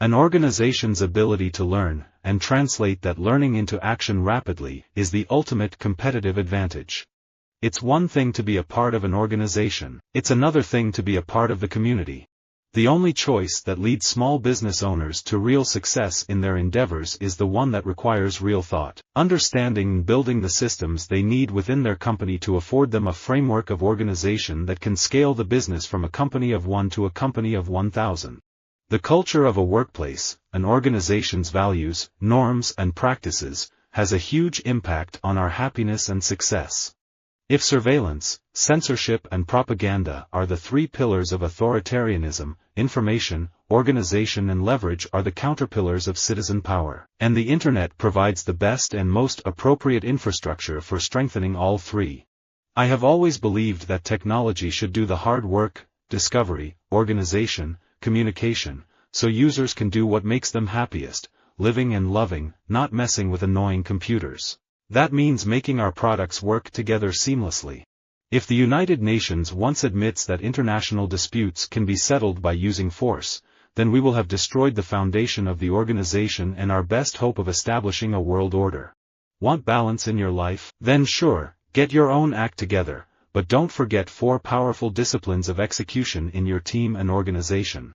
An organization's ability to learn, and translate that learning into action rapidly, is the ultimate competitive advantage. It's one thing to be a part of an organization, it's another thing to be a part of the community. The only choice that leads small business owners to real success in their endeavors is the one that requires real thought, understanding and building the systems they need within their company to afford them a framework of organization that can scale the business from a company of 1 to a company of 1,000. The culture of a workplace, an organization's values, norms and practices, has a huge impact on our happiness and success. If surveillance, censorship and propaganda are the three pillars of authoritarianism, information, organization and leverage are the counterpillars of citizen power, and the Internet provides the best and most appropriate infrastructure for strengthening all three. I have always believed that technology should do the hard work, discovery, organization, communication, so users can do what makes them happiest, living and loving, not messing with annoying computers. That means making our products work together seamlessly. If the United Nations once admits that international disputes can be settled by using force, then we will have destroyed the foundation of the organization and our best hope of establishing a world order. Want balance in your life? Then sure, get your own act together, but don't forget 4 powerful disciplines of execution in your team and organization.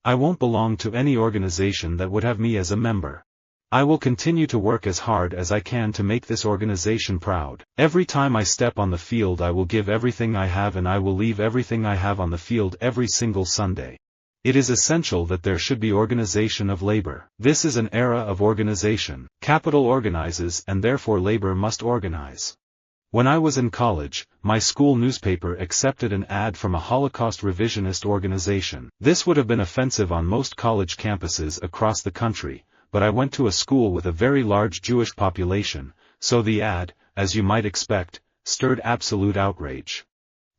I won't belong to any organization that would have me as a member. I will continue to work as hard as I can to make this organization proud. Every time I step on the field I will give everything I have and I will leave everything I have on the field every single Sunday. It is essential that there should be organization of labor. This is an era of organization. Capital organizes and therefore labor must organize. When I was in college, my school newspaper accepted an ad from a Holocaust revisionist organization. This would have been offensive on most college campuses across the country, but I went to a school with a very large Jewish population, so the ad, as you might expect, stirred absolute outrage.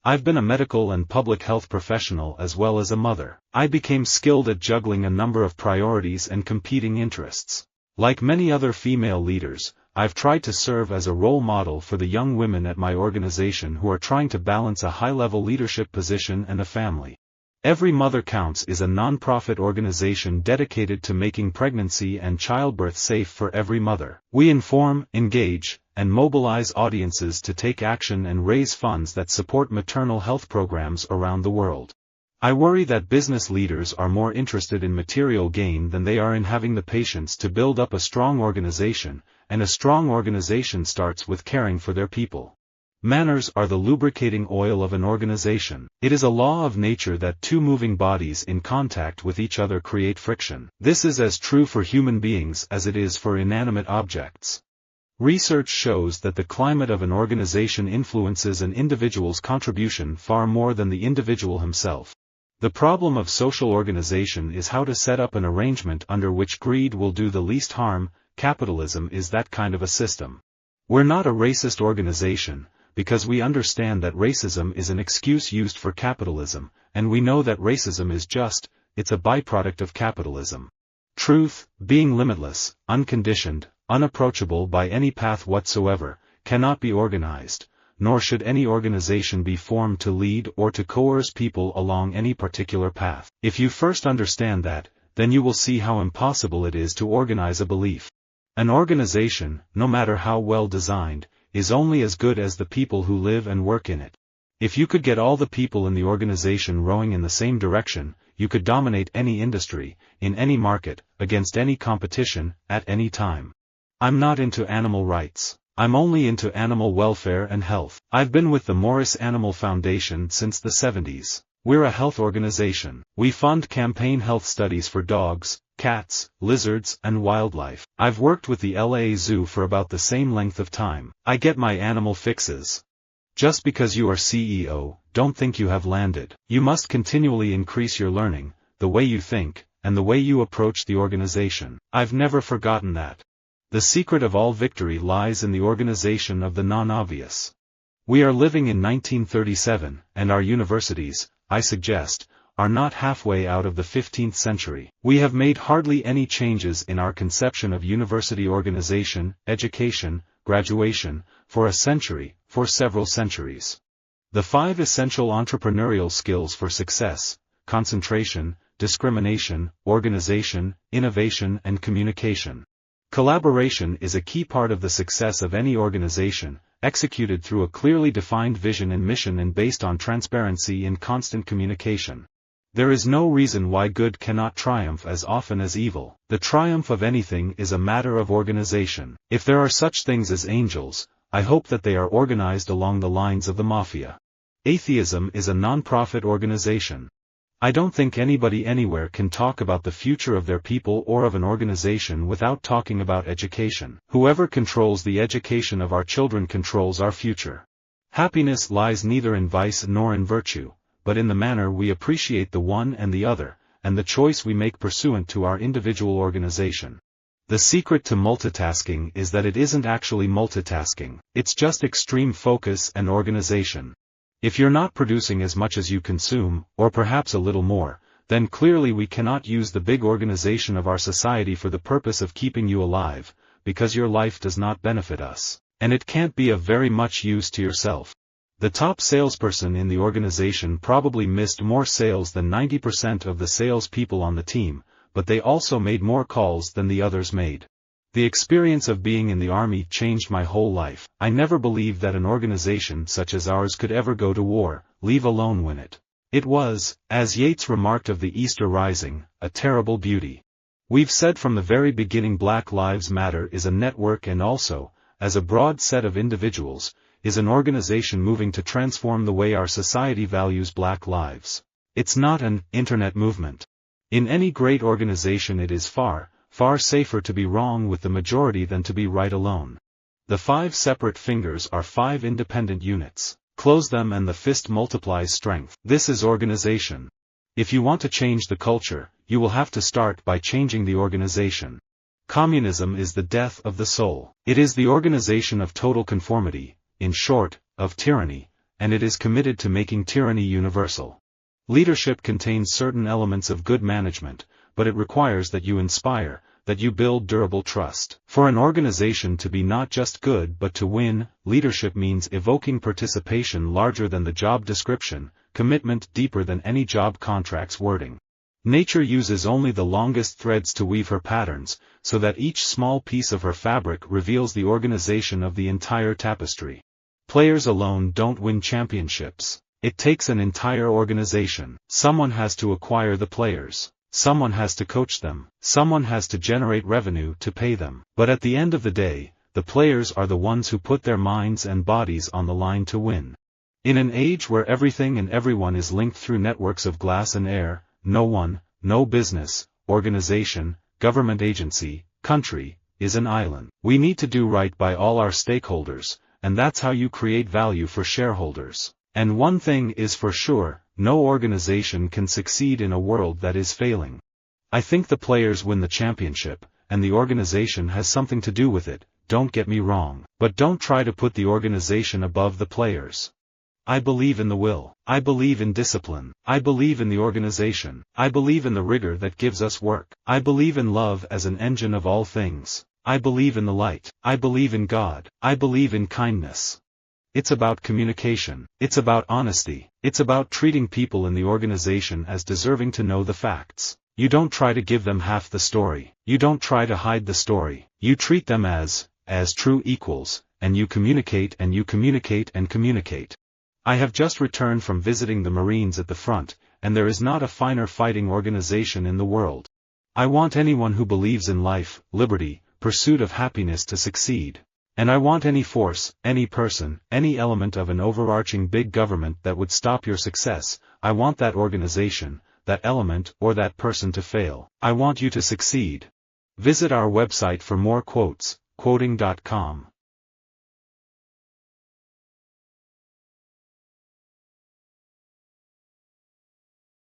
I've been a medical and public health professional as well as a mother. I became skilled at juggling a number of priorities and competing interests. Like many other female leaders, I've tried to serve as a role model for the young women at my organization who are trying to balance a high-level leadership position and a family. Every Mother Counts is a non-profit organization dedicated to making pregnancy and childbirth safe for every mother. We inform, engage, and mobilize audiences to take action and raise funds that support maternal health programs around the world. I worry that business leaders are more interested in material gain than they are in having the patience to build up a strong organization, and a strong organization starts with caring for their people. Manners are the lubricating oil of an organization. It is a law of nature that 2 moving bodies in contact with each other create friction. This is as true for human beings as it is for inanimate objects. Research shows that the climate of an organization influences an individual's contribution far more than the individual himself. The problem of social organization is how to set up an arrangement under which greed will do the least harm. Capitalism is that kind of a system. We're not a racist organization, because we understand that racism is an excuse used for capitalism, and we know that racism is it's a byproduct of capitalism. Truth, being limitless, unconditioned, unapproachable by any path whatsoever, cannot be organized, nor should any organization be formed to lead or to coerce people along any particular path. If you first understand that, then you will see how impossible it is to organize a belief. An organization, no matter how well designed, is only as good as the people who live and work in it. If you could get all the people in the organization rowing in the same direction, you could dominate any industry, in any market, against any competition, at any time. I'm not into animal rights. I'm only into animal welfare and health. I've been with the Morris Animal Foundation since the 70s. We're a health organization. We fund campaign health studies for dogs, cats, lizards, and wildlife. I've worked with the LA Zoo for about the same length of time. I get my animal fixes. Just because you are CEO, don't think you have landed. You must continually increase your learning, the way you think, and the way you approach the organization. I've never forgotten that. The secret of all victory lies in the organization of the non-obvious. We are living in 1937, and our universities, I suggest, are not halfway out of the 15th century. We have made hardly any changes in our conception of university organization, education, graduation, for a century, for several centuries. The 5 essential entrepreneurial skills for success: concentration, discrimination, organization, innovation and communication. Collaboration is a key part of the success of any organization, executed through a clearly defined vision and mission and based on transparency and constant communication. There is no reason why good cannot triumph as often as evil. The triumph of anything is a matter of organization. If there are such things as angels, I hope that they are organized along the lines of the mafia. Atheism is a non-profit organization. I don't think anybody anywhere can talk about the future of their people or of an organization without talking about education. Whoever controls the education of our children controls our future. Happiness lies neither in vice nor in virtue, but in the manner we appreciate the one and the other, and the choice we make pursuant to our individual organization. The secret to multitasking is that it isn't actually multitasking, it's just extreme focus and organization. If you're not producing as much as you consume, or perhaps a little more, then clearly we cannot use the big organization of our society for the purpose of keeping you alive, because your life does not benefit us, and it can't be of very much use to yourself. The top salesperson in the organization probably missed more sales than 90% of the salespeople on the team, but they also made more calls than the others made. The experience of being in the army changed my whole life. I never believed that an organization such as ours could ever go to war, leave alone win it. It was, as Yeats remarked of the Easter Rising, a terrible beauty. We've said from the very beginning Black Lives Matter is a network and also, as a broad set of individuals, is an organization moving to transform the way our society values black lives. It's not an internet movement. In any great organization it is far, far safer to be wrong with the majority than to be right alone. The 5 separate fingers are 5 independent units. Close them and the fist multiplies strength. This is organization. If you want to change the culture, you will have to start by changing the organization. Communism is the death of the soul. It is the organization of total conformity, in short, of tyranny, and it is committed to making tyranny universal. Leadership contains certain elements of good management, but it requires that you inspire, that you build durable trust. For an organization to be not just good but to win, leadership means evoking participation larger than the job description, commitment deeper than any job contract's wording. Nature uses only the longest threads to weave her patterns, so that each small piece of her fabric reveals the organization of the entire tapestry. Players alone don't win championships. It takes an entire organization. Someone has to acquire the players. Someone has to coach them. Someone has to generate revenue to pay them. But at the end of the day, the players are the ones who put their minds and bodies on the line to win. In an age where everything and everyone is linked through networks of glass and air, no one, no business, organization, government agency, country, is an island. We need to do right by all our stakeholders, and that's how you create value for shareholders. And one thing is for sure, no organization can succeed in a world that is failing. I think the players win the championship, and the organization has something to do with it, don't get me wrong, but don't try to put the organization above the players. I believe in the will. I believe in discipline. I believe in the organization. I believe in the rigor that gives us work. I believe in love as an engine of all things. I believe in the light. I believe in God. I believe in kindness. It's about communication. It's about honesty. It's about treating people in the organization as deserving to know the facts. You don't try to give them half the story. You don't try to hide the story. You treat them as true equals, and you communicate and you communicate and communicate. I have just returned from visiting the Marines at the front, and there is not a finer fighting organization in the world. I want anyone who believes in life, liberty, pursuit of happiness to succeed. And I want any force, any person, any element of an overarching big government that would stop your success. I want that organization, that element or that person to fail. I want you to succeed. Visit our website for more quotes, quoting.com.